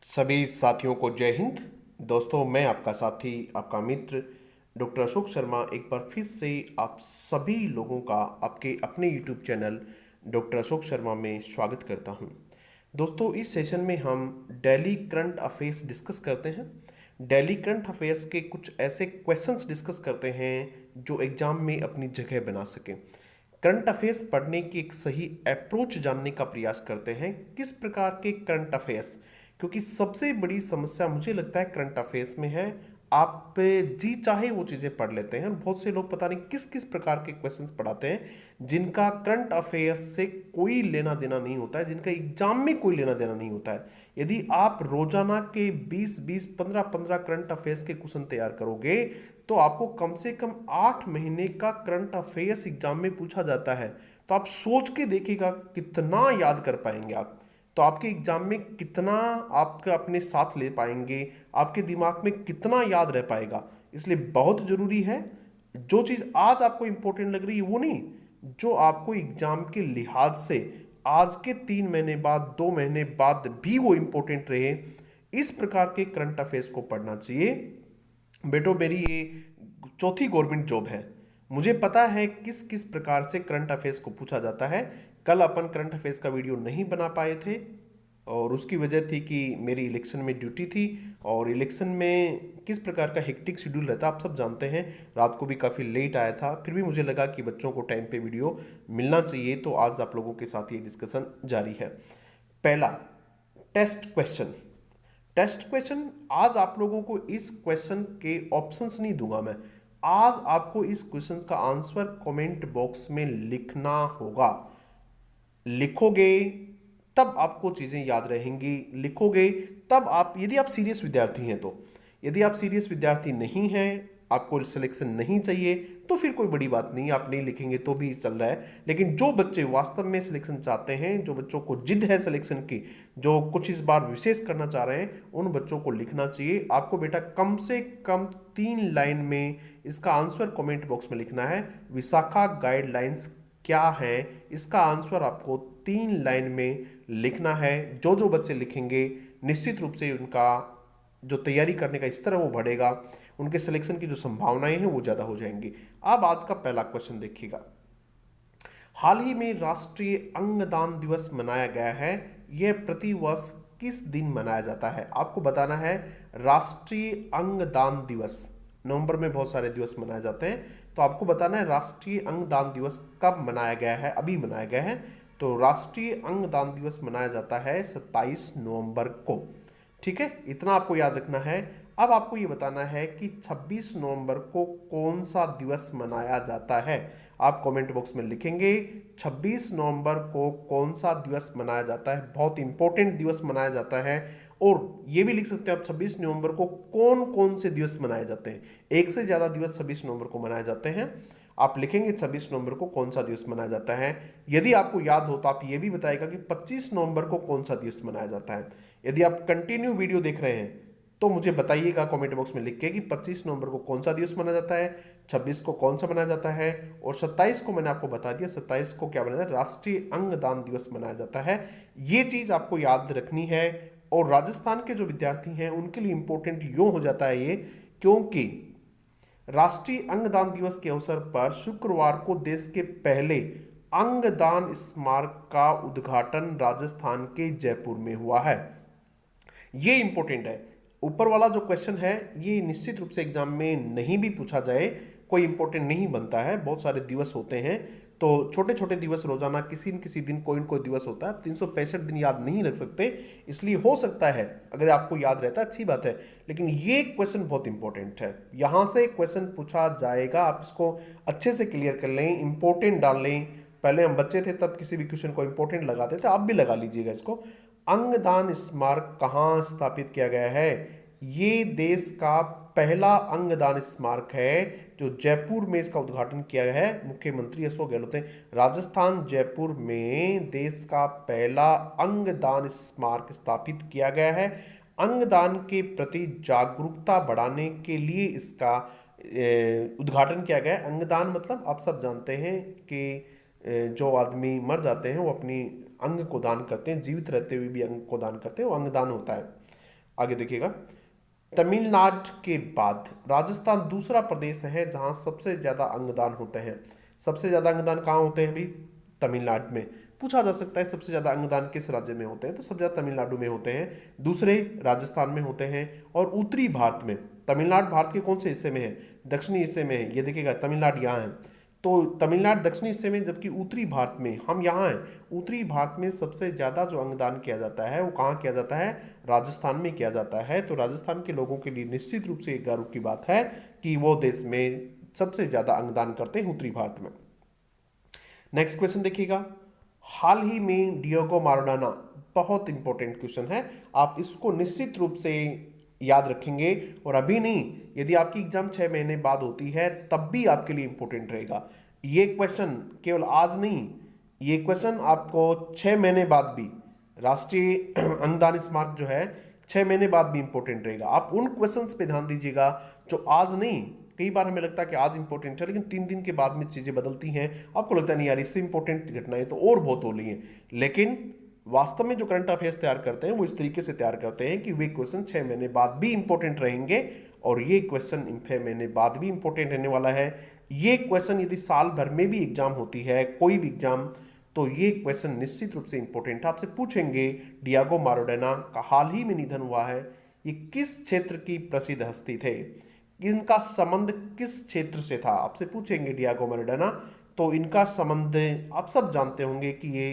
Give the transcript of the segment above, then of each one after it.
सभी साथियों को जय हिंद। दोस्तों, मैं आपका साथी, आपका मित्र डॉक्टर अशोक शर्मा एक बार फिर से आप सभी लोगों का आपके अपने YouTube channel doctor Ashok Sharma में स्वागत करता हूं। दोस्तों, इस सेशन में हम डेली करंट अफेयर्स डिस्कस करते हैं। डेली करंट अफेयर्स के कुछ ऐसे क्वेश्चंस डिस्कस करते हैं जो एग्जाम में अपनी जगह बना सकें। करंट अफेयर्स पढ़ने की एक सही अप्रोच जानने का प्रयास करते हैं। किस प्रकार के करंट अफेयर्स, क्योंकि सबसे बड़ी समस्या मुझे लगता है करंट अफेयर्स में है, आप जी चाहे वो चीज़ें पढ़ लेते हैं। बहुत से लोग पता नहीं किस किस प्रकार के क्वेश्चंस पढ़ाते हैं जिनका करंट अफेयर्स से कोई लेना देना नहीं होता है, जिनका एग्जाम में कोई लेना देना नहीं होता है। यदि आप रोजाना के 20-20, 15-15 करंट अफेयर्स के क्वेश्चन तैयार करोगे तो आपको कम से कम 8 महीने का करंट अफेयर्स एग्जाम में पूछा जाता है। तो आप सोच के देखिएगा कितना याद कर पाएंगे आप। तो आपके एग्जाम में कितना आपका अपने साथ ले पाएंगे, आपके दिमाग में कितना याद रह पाएगा। इसलिए बहुत जरूरी है, जो चीज आज आपको इंपॉर्टेंट लग रही है वो नहीं, जो आपको एग्जाम के लिहाज से आज के 3 महीने बाद, 2 महीने बाद भी वो इंपॉर्टेंट रहे, इस प्रकार के करंट अफेयर्स को पढ़ना चाहिए। बेटो, मेरी ये चौथी गवर्नमेंट जॉब है, मुझे पता है किस किस प्रकार से करंट अफेयर्स को पूछा जाता है। कल अपन करंट अफेयर्स का वीडियो नहीं बना पाए थे और उसकी वजह थी कि मेरी इलेक्शन में ड्यूटी थी, और इलेक्शन में किस प्रकार का हेक्टिक शेड्यूल रहता है आप सब जानते हैं। रात को भी काफ़ी लेट आया था, फिर भी मुझे लगा कि बच्चों को टाइम पे वीडियो मिलना चाहिए, तो आज आप लोगों के साथ ये डिस्कशन जारी है। पहला, टेस्ट क्वेश्चन। टेस्ट क्वेश्चन आज आप लोगों को इस क्वेश्चन के ऑप्शंस नहीं दूंगा मैं, आज आपको इस क्वेश्चन का आंसर कमेंट बॉक्स में लिखना होगा। लिखोगे तब आपको चीजें याद रहेंगी, लिखोगे तब आप, यदि आप सीरियस विद्यार्थी हैं तो। यदि आप सीरियस विद्यार्थी नहीं हैं, आपको सिलेक्शन नहीं चाहिए, तो फिर कोई बड़ी बात नहीं, आप नहीं लिखेंगे तो भी चल रहा है। लेकिन जो बच्चे वास्तव में सिलेक्शन चाहते हैं, जो बच्चों को जिद है सिलेक्शन की, जो कुछ इस बार विशेष करना चाह रहे हैं, उन बच्चों को लिखना चाहिए। आपको बेटा कम से कम 3 लाइन में इसका आंसर कमेंट बॉक्स में लिखना है। विशाखा गाइडलाइंस क्या है, इसका आंसर आपको 3 लाइन में लिखना है। जो जो बच्चे लिखेंगे निश्चित रूप से उनका जो तैयारी करने का स्तर है वो बढ़ेगा, उनके सिलेक्शन की जो संभावनाएं हैं वो ज्यादा हो जाएंगी। अब आज का पहला क्वेश्चन देखिएगा। हाल ही में राष्ट्रीय अंगदान दिवस मनाया गया है, यह प्रतिवर्ष किस दिन मनाया जाता है? आपको बताना है राष्ट्रीय अंगदान दिवस। नवंबर में बहुत सारे दिवस मनाए जाते हैं, तो आपको बताना है राष्ट्रीय अंगदान दिवस कब मनाया गया है। अभी मनाया गया है, तो राष्ट्रीय अंगदान दिवस मनाया जाता है 27 नवंबर को। ठीक है, इतना आपको याद रखना है। अब आपको ये बताना है कि 26 नवंबर को कौन सा दिवस मनाया जाता है। आप कमेंट बॉक्स में लिखेंगे 26 नवंबर को कौन सा दिवस मनाया जाता है। बहुत इंपॉर्टेंट दिवस मनाया जाता है। और ये भी लिख सकते हैं आप 26 नवंबर को कौन कौन से दिवस मनाए जाते हैं। एक से ज्यादा दिवस 26 नवंबर को मनाए जाते हैं। आप लिखेंगे 26 नवंबर को कौन सा दिवस मनाया जाता है। यदि आपको याद हो तो आप ये भी बताएगा कि 25 नवंबर को कौन सा दिवस मनाया जाता है। यदि आप कंटिन्यू वीडियो देख रहे हैं तो मुझे बताइएगा कमेंट बॉक्स में लिख के कि 25 नवंबर को कौन सा दिवस मनाया जाता है, 26 को कौन सा मनाया जाता है, और 27 को मैंने आपको बता दिया 27 को क्या मनाया जाता है, राष्ट्रीय अंगदान दिवस मनाया जाता है। ये चीज आपको याद रखनी है। और राजस्थान के जो विद्यार्थी हैं उनके लिए इंपॉर्टेंट यूं हो जाता है ये, क्योंकि राष्ट्रीय अंगदान दिवस के अवसर पर शुक्रवार को देश के पहले अंगदान स्मारक का उद्घाटन राजस्थान के जयपुर में हुआ है। ये इंपॉर्टेंट है। ऊपर वाला जो क्वेश्चन है ये निश्चित रूप से एग्जाम में नहीं भी पूछा जाए कोई इंपॉर्टेंट नहीं बनता है। बहुत सारे दिवस होते हैं, तो छोटे छोटे दिवस रोजाना किसी न किसी दिन कोई न कोई दिवस होता है। 365 दिन याद नहीं रख सकते, इसलिए हो सकता है अगर आपको याद रहता है अच्छी बात है, लेकिन ये क्वेश्चन बहुत इंपॉर्टेंट है। यहां से क्वेश्चन पूछा जाएगा, आप इसको अच्छे से क्लियर कर लें, इंपॉर्टेंट डाल लें। पहले हम बच्चे थे तब किसी भी क्वेश्चन को इंपॉर्टेंट लगाते थे, आप भी लगा लीजिएगा इसको। अंगदान स्मारक कहाँ स्थापित किया गया है? ये देश का पहला अंगदान स्मारक है जो जयपुर में इसका उद्घाटन किया गया है। मुख्यमंत्री अशोक गहलोत ने राजस्थान जयपुर में देश का पहला अंगदान स्मारक स्थापित किया गया है। अंगदान के प्रति जागरूकता बढ़ाने के लिए इसका उद्घाटन किया गया है। अंगदान मतलब आप सब जानते हैं कि जो आदमी मर जाते हैं वो अपनी अंग को दान करते हैं, जीवित रहते हुए भी अंग को दान करते हैं, वो अंगदान होता है। आगे देखिएगा, तमिलनाडु के बाद राजस्थान दूसरा प्रदेश है जहां सबसे ज्यादा अंगदान होते हैं। सबसे ज्यादा अंगदान कहाँ होते हैं अभी? तमिलनाडु में। पूछा जा सकता है सबसे ज्यादा अंगदान किस राज्य में होते हैं, तो सबसे ज्यादा तमिलनाडु में होते हैं, दूसरे राजस्थान में होते हैं। और उत्तरी भारत में, तमिलनाडु भारत के कौन से हिस्से में है? दक्षिणी हिस्से में है। ये देखिएगा तमिलनाडु यहाँ है, तो तमिलनाडु दक्षिणी हिस्से में, जबकि उत्तरी भारत में हम यहाँ हैं। उत्तरी भारत में सबसे ज़्यादा जो अंगदान किया जाता है वो कहाँ किया जाता है? राजस्थान में किया जाता है। तो राजस्थान के लोगों के लिए निश्चित रूप से एक गर्व की बात है कि वो देश में सबसे ज़्यादा अंगदान करते हैं उत्तरी भारत में। नेक्स्ट क्वेश्चन देखिएगा, हाल ही में डिएगो माराडोना, बहुत इंपॉर्टेंट क्वेश्चन है, आप इसको निश्चित रूप से याद रखेंगे। और अभी नहीं, यदि आपकी एग्जाम 6 महीने बाद होती है तब भी आपके लिए इंपॉर्टेंट रहेगा। ये क्वेश्चन केवल आज नहीं, ये क्वेश्चन आपको 6 महीने बाद भी, राष्ट्रीय अंगदान स्मारक जो है 6 महीने बाद भी इंपॉर्टेंट रहेगा। आप उन क्वेश्चंस पे ध्यान दीजिएगा जो आज नहीं, कई बार हमें लगता है कि आज इंपॉर्टेंट है लेकिन 3 दिन के बाद में चीज़ें बदलती हैं, आपको लगता है नहीं यार इससे इंपॉर्टेंट घटनाएं तो और बहुत हो रही हैं, लेकिन वास्तव में जो करंट अफेयर्स तैयार करते हैं वो इस तरीके से तैयार करते हैं कि वे क्वेश्चन 6 महीने बाद भी इंपॉर्टेंट रहेंगे। और ये क्वेश्चन 6 महीने बाद भी इंपॉर्टेंट रहने वाला है। ये क्वेश्चन यदि साल भर में भी एग्जाम होती है, कोई भी एग्जाम, तो ये क्वेश्चन निश्चित रूप से इंपॉर्टेंट है। आपसे पूछेंगे डिएगो माराडोना का हाल ही में निधन हुआ है, ये किस क्षेत्र की प्रसिद्ध हस्ती थे, इनका संबंध किस क्षेत्र से था, आपसे पूछेंगे डिएगो माराडोना। तो इनका संबंध आप सब जानते होंगे कि ये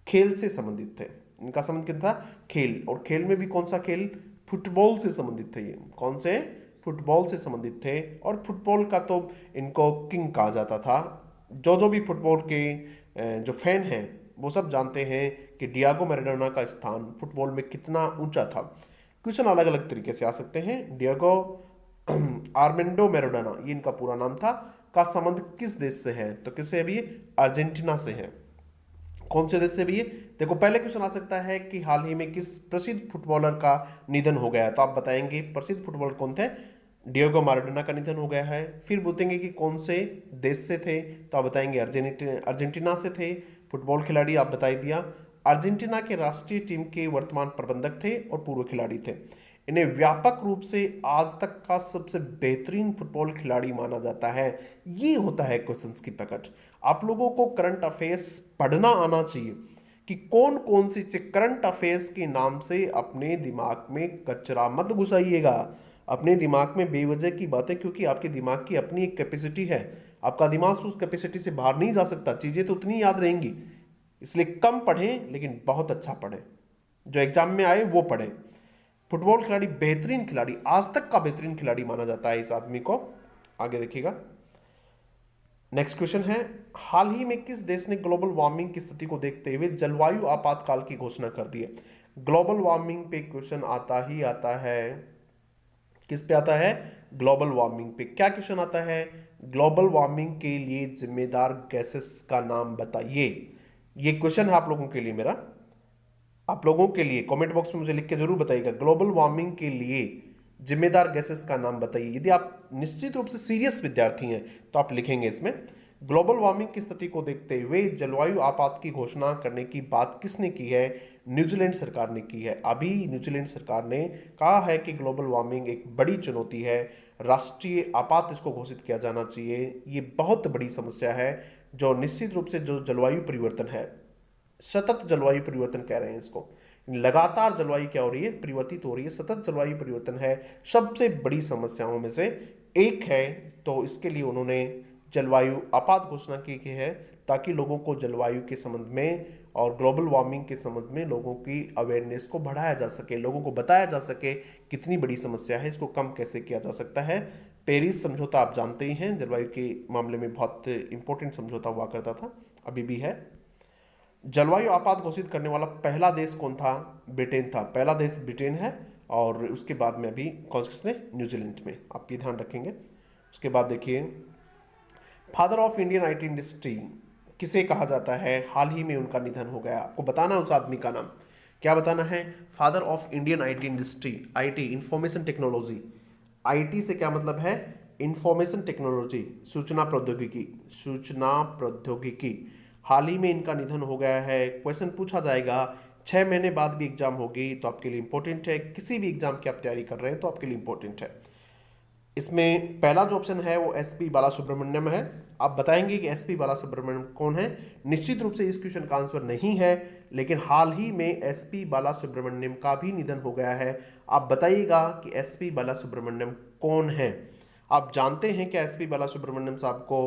खेल से संबंधित थे। इनका संबंध क्या था? खेल। और खेल में भी कौन सा खेल? फुटबॉल से संबंधित थे। ये कौन से? फुटबॉल से संबंधित थे। और फुटबॉल का तो इनको किंग कहा जाता था। जो भी फुटबॉल के जो फैन हैं वो सब जानते हैं कि डिएगो मैराडोना का स्थान फुटबॉल में कितना ऊंचा था। क्वेश्चन अलग अलग तरीके से आ सकते हैं। डिएगो आर्मेंडो मैराडोना, ये इनका पूरा नाम था, का संबंध किस देश से है? तो किससे भी? अर्जेंटीना से है। कौन से देश से भी? देखो पहले क्वेश्चन आ सकता है कि हाल ही में किस प्रसिद्ध फुटबॉलर का निधन हो गया है, तो आप बताएंगे प्रसिद्ध फुटबॉलर कौन थे? डिएगो माराडोना का निधन हो गया है। फिर पूछेंगे कि कौन से देश से थे, तो आप बताएंगे अर्जेंटीना से थे फुटबॉल खिलाड़ी, आप बता दिया। अर्जेंटीना के राष्ट्रीय टीम के वर्तमान प्रबंधक थे और पूर्व खिलाड़ी थे। इन्हें व्यापक रूप से आज तक का सबसे बेहतरीन फुटबॉल खिलाड़ी माना जाता है। ये होता है क्वेश्चंस की पकड़। आप लोगों को करंट अफेयर्स पढ़ना आना चाहिए कि कौन कौन सी करंट अफेयर्स के नाम से अपने दिमाग में कचरा मत घुसाइएगा, अपने दिमाग में बेवजह की बातें, क्योंकि आपके दिमाग की अपनी एक कैपेसिटी है। आपका दिमाग उस कैपेसिटी से बाहर नहीं जा सकता, चीज़ें तो उतनी याद रहेंगी। इसलिए कम पढ़ें लेकिन बहुत अच्छा पढ़ें, जो एग्जाम में आए वो पढ़ें। फुटबॉल खिलाड़ी, बेहतरीन खिलाड़ी, आज तक का बेहतरीन खिलाड़ी माना जाता है इस आदमी को। आगे देखिएगा, नेक्स्ट क्वेश्चन है, हाल ही में किस देश ने ग्लोबल वार्मिंग की स्थिति को देखते हुए जलवायु आपातकाल की घोषणा कर दी है? ग्लोबल वार्मिंग पे क्वेश्चन आता ही आता है। किस पे आता है? ग्लोबल वार्मिंग पे। क्या क्वेश्चन आता है? ग्लोबल वार्मिंग के लिए जिम्मेदार गैसेस का नाम बताइए। ये क्वेश्चन है आप लोगों के लिए, मेरा आप लोगों के लिए। कमेंट बॉक्स में मुझे लिख के जरूर बताइएगा, ग्लोबल वार्मिंग के लिए जिम्मेदार गैसेस का नाम बताइए। यदि आप निश्चित रूप से सीरियस विद्यार्थी हैं तो आप लिखेंगे इसमें, ग्लोबल वार्मिंग की स्थिति को देखते हुए जलवायु आपात की घोषणा करने की बात किसने की है? न्यूजीलैंड सरकार ने की है। अभी न्यूजीलैंड सरकार ने कहा है कि ग्लोबल वार्मिंग एक बड़ी चुनौती है, राष्ट्रीय आपात इसको घोषित किया जाना चाहिए। ये बहुत बड़ी समस्या है जो निश्चित रूप से जो जलवायु परिवर्तन है, सतत जलवायु परिवर्तन कह रहे हैं इसको, लगातार जलवायु क्या हो रही है? परिवर्तित हो रही है। सतत जलवायु परिवर्तन है सबसे बड़ी समस्याओं में से एक है। तो इसके लिए उन्होंने जलवायु आपात घोषणा की है ताकि लोगों को जलवायु के संबंध में और ग्लोबल वार्मिंग के संबंध में लोगों की अवेयरनेस को बढ़ाया जा सके, लोगों को बताया जा सके कितनी बड़ी समस्या है, इसको कम कैसे किया जा सकता है। पेरिस समझौता आप जानते ही हैं, जलवायु के मामले में बहुत इंपॉर्टेंट समझौता हुआ करता था, अभी भी है। जलवायु आपात घोषित करने वाला पहला देश कौन था? ब्रिटेन था। पहला देश ब्रिटेन है और उसके बाद में अभी कौन से? न्यूजीलैंड में। आप ये ध्यान रखेंगे। उसके बाद देखिए, father of Indian IT industry किसे कहा जाता है? हाल ही में उनका निधन हो गया। आपको बताना है उस आदमी का नाम। क्या बताना है? Father of Indian IT industry. IT information technology. IT से क्या मतलब है? इंफॉर्मेशन टेक्नोलॉजी, सूचना प्रौद्योगिकी, सूचना प्रौद्योगिकी। हाल ही में इनका निधन हो गया है। क्वेश्चन पूछा जाएगा 6 महीने बाद भी एग्जाम होगी तो आपके लिए इंपॉर्टेंट है। किसी भी एग्जाम की आप तैयारी कर रहे हैं तो आपके लिए इंपॉर्टेंट है। इसमें पहला जो ऑप्शन है वो एसपी बालासुब्रमण्यम है। आप बताएंगे कि एसपी बालासुब्रमण्यम कौन है। निश्चित रूप से इस क्वेश्चन का आंसर नहीं है, लेकिन हाल ही में एसपी बालासुब्रमण्यम का भी निधन हो गया है। आप बताइएगा कि एसपी बालासुब्रमण्यम कौन है। आप जानते हैं कि एसपी बालासुब्रमण्यम साहब को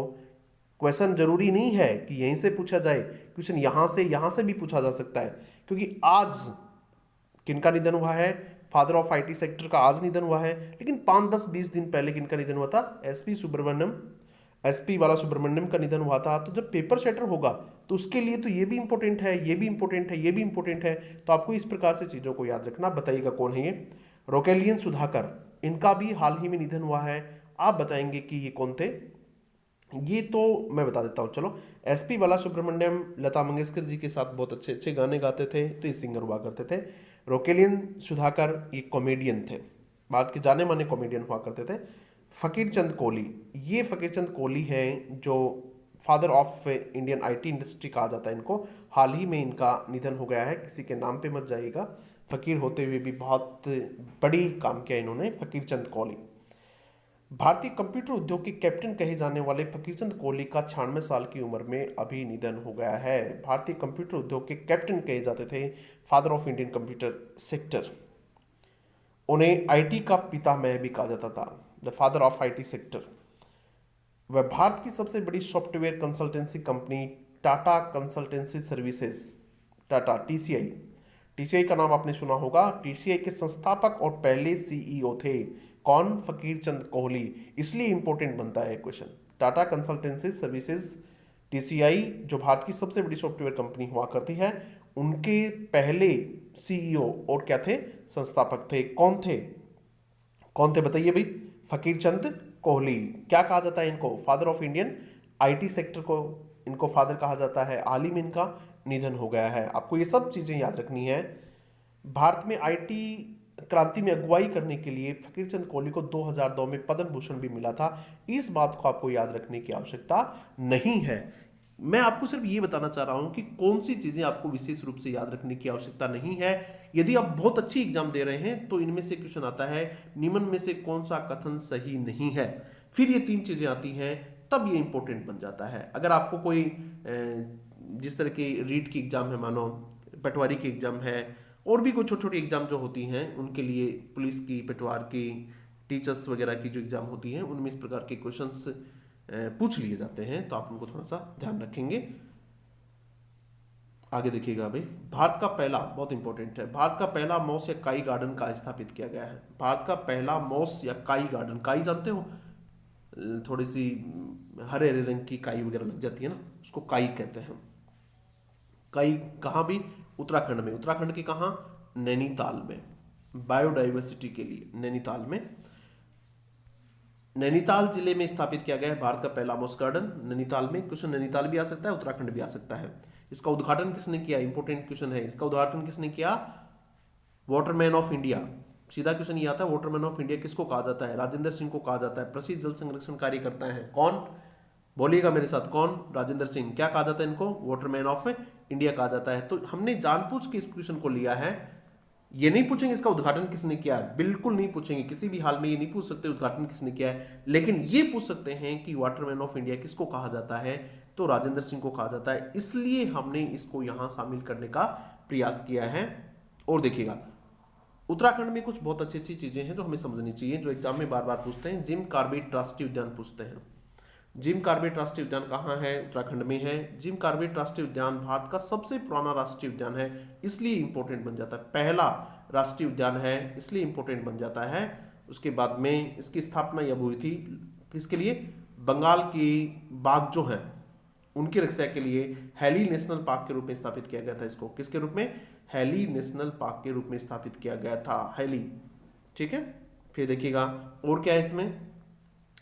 क्वेश्चन जरूरी नहीं है कि यहीं से पूछा जाए, क्वेश्चन यहां से भी पूछा जा सकता है। क्योंकि आज किनका निधन हुआ है, फादर ऑफ आईटी सेक्टर का आज निधन हुआ है, लेकिन 5-10-20 दिन पहले किनका निधन हुआ था, एसपी बालासुब्रमण्यम का निधन हुआ था। तो जब पेपर सेटर होगा तो उसके लिए तो ये भी इंपॉर्टेंट है, ये भी इंपॉर्टेंट है, ये भी इंपॉर्टेंट है। तो आपको इस प्रकार से चीजों को याद रखना। बताइएगा कौन है ये। रोकेलियन सुधाकर, इनका भी हाल ही में निधन हुआ है। आप बताएंगे कि ये कौन थे। ये तो मैं बता देता हूँ, चलो। एसपी बालासुब्रमण्यम लता मंगेशकर जी के साथ बहुत अच्छे अच्छे गाने गाते थे, तो ये सिंगर हुआ करते थे। रोकेलियन सुधाकर ये कॉमेडियन थे, भारत के जाने माने कॉमेडियन हुआ करते थे। फकीर चंद कोहली, ये फकीर चंद कोहली हैं जो father of Indian IT industry कहा जाता है इनको। हाल ही में इनका निधन हो गया है। किसी के नाम पे मत जाइएगा, फकीर होते हुए भी बहुत बड़ी काम किया इन्होंने, फकीर चंद कोहली। भारतीय कंप्यूटर उद्योग के कैप्टन कहे जाने वाले फकीरचंद कोहली का 96 साल की उम्र में अभी निधन हो गया है। भारतीय कंप्यूटर उद्योग के कैप्टन कहे जाते थे, father of Indian computer sector. उन्हें आईटी का पितामह भी कहा जाता था, the father of IT sector. वह भारत की सबसे बड़ी software consultancy company Tata consultancy services, Tata TCI, TCI का नाम आपने सुना होगा। टीसीआई के संस्थापक और पहले सीईओ थे कौन, फकीर चंद कोहली। इसलिए इंपॉर्टेंट बनता है question. Tata consultancy services TCI जो भारत की सबसे बड़ी सॉफ्टवेयर कंपनी हुआ करती है, उनके पहले सीईओ और क्या थे, संस्थापक थे। कौन थे बताइए भाई, फकीर चंद कोहली। क्या कहा जाता है इनको, father of Indian IT sector को इनको फादर कहा जाता है। हाल ही में इनका निधन हो गया है। आपको ये सब चीजें याद रखनी है। भारत में आईटी क्रांति में अगुवाई करने के लिए फकीर चंद कोहली को 2002 में पद्म भूषण भी मिला था। इस बात को आपको याद रखने की आवश्यकता नहीं है। मैं आपको सिर्फ ये बताना चाह रहा हूं कि कौन सी चीजें आपको विशेष रूप से याद रखने की आवश्यकता नहीं है। यदि आप बहुत अच्छी एग्जाम दे रहे हैं तो इनमें से क्वेश्चन आता है, निम्न में से कौन सा कथन सही नहीं है। फिर ये 3 चीजें आती हैं, तब ये इंपॉर्टेंट बन जाता है। अगर आपको कोई जिस तरह की रीट की एग्जाम है, मानो पटवारी की एग्जाम है, और भी कुछ छोटी छोटी एग्जाम जो होती हैं उनके लिए, पुलिस की, पटवार की, टीचर्स वगैरह की जो एग्जाम होती हैं, उनमें इस प्रकार के क्वेश्चंस पूछ लिए जाते हैं, तो आप उनको थोड़ा सा ध्यान रखेंगे। आगे देखिएगा भाई, भारत का पहला, बहुत इंपॉर्टेंट है, भारत का पहला मॉस या काई गार्डन का स्थापित किया गया है। भारत का पहला मॉस या काई गार्डन, काई जानते हो, थोड़ी सी हरे हरे रंग की काई वगैरह लग जाती है ना, उसको काई कहते हैं। काई कहाँ भी, उत्तराखंड में। उत्तराखंड के कहाँ, नैनीताल में, बायोडाइवर्सिटी के लिए नैनीताल में, नैनीताल जिले में स्थापित किया गया है भारत का पहला मॉस गार्डन नैनीताल में। क्वेश्चन नैनीताल भी आ सकता है, उत्तराखंड भी आ सकता है। इसका उद्घाटन किसने किया, इंपोर्टेंट क्वेश्चन है, इसका उद्घाटन किसने किया, वाटरमैन ऑफ इंडिया। सीधा क्वेश्चन ये आता है, वाटरमैन ऑफ इंडिया किसको कहा जाता है, राजेंद्र सिंह को कहा जाता है। प्रसिद्ध जल संरक्षण कार्य करता है कौन, बोलिएगा मेरे साथ, कौन, राजेंद्र सिंह। क्या कहा जाता है इनको, वाटरमैन ऑफ इंडिया कहा जाता है। तो हमने जानबूझ के इस क्वेश्चन को लिया है। ये नहीं पूछेंगे इसका उद्घाटन किसने किया है, बिल्कुल नहीं पूछेंगे, किसी भी हाल में ये नहीं पूछ सकते उद्घाटन किसने किया है, लेकिन ये पूछ सकते हैं कि वाटरमैन ऑफ इंडिया किसको कहा जाता है, तो राजेंद्र सिंह को कहा जाता है। इसलिए हमने इसको यहां शामिल करने का प्रयास किया है। और देखिएगा, उत्तराखंड में कुछ बहुत अच्छी अच्छी चीजें हैं जो हमें समझनी चाहिए, जो एग्जाम में बार बार पूछते हैं। जिम कार्बेट राष्ट्रीय उद्यान पूछते हैं। जिम कार्बेट राष्ट्रीय उद्यान कहाँ है, उत्तराखंड में है। जिम कार्बेट राष्ट्रीय उद्यान भारत का सबसे पुराना राष्ट्रीय उद्यान है, इसलिए इंपॉर्टेंट बन जाता है। पहला राष्ट्रीय उद्यान है, इसलिए इंपॉर्टेंट बन जाता है। उसके बाद में इसकी स्थापना जब हुई थी, किसके लिए, बंगाल की बाघ जो हैं उनकी रक्षा के लिए हैली नेशनल पार्क के रूप में स्थापित किया गया था। इसको किसके रूप में, हैली नेशनल पार्क के रूप में स्थापित किया गया था, हैली। ठीक है, फिर देखिएगा और क्या है इसमें,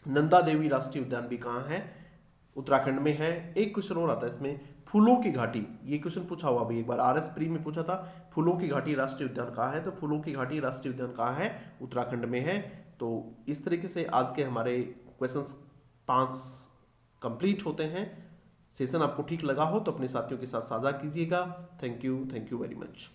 नंदा देवी राष्ट्रीय उद्यान भी कहाँ है, उत्तराखंड में है। एक क्वेश्चन और आता है इसमें, फूलों की घाटी, ये क्वेश्चन पूछा हुआ अभी एक बार आरएस प्री में पूछा था, फूलों की घाटी राष्ट्रीय उद्यान कहाँ है, तो फूलों की घाटी राष्ट्रीय उद्यान कहाँ है, उत्तराखंड में है। तो इस तरीके से आज के हमारे क्वेश्चंस 5 कंप्लीट होते हैं। सेशन आपको ठीक लगा हो तो अपने साथियों के साथ साझा कीजिएगा। Thank you very much.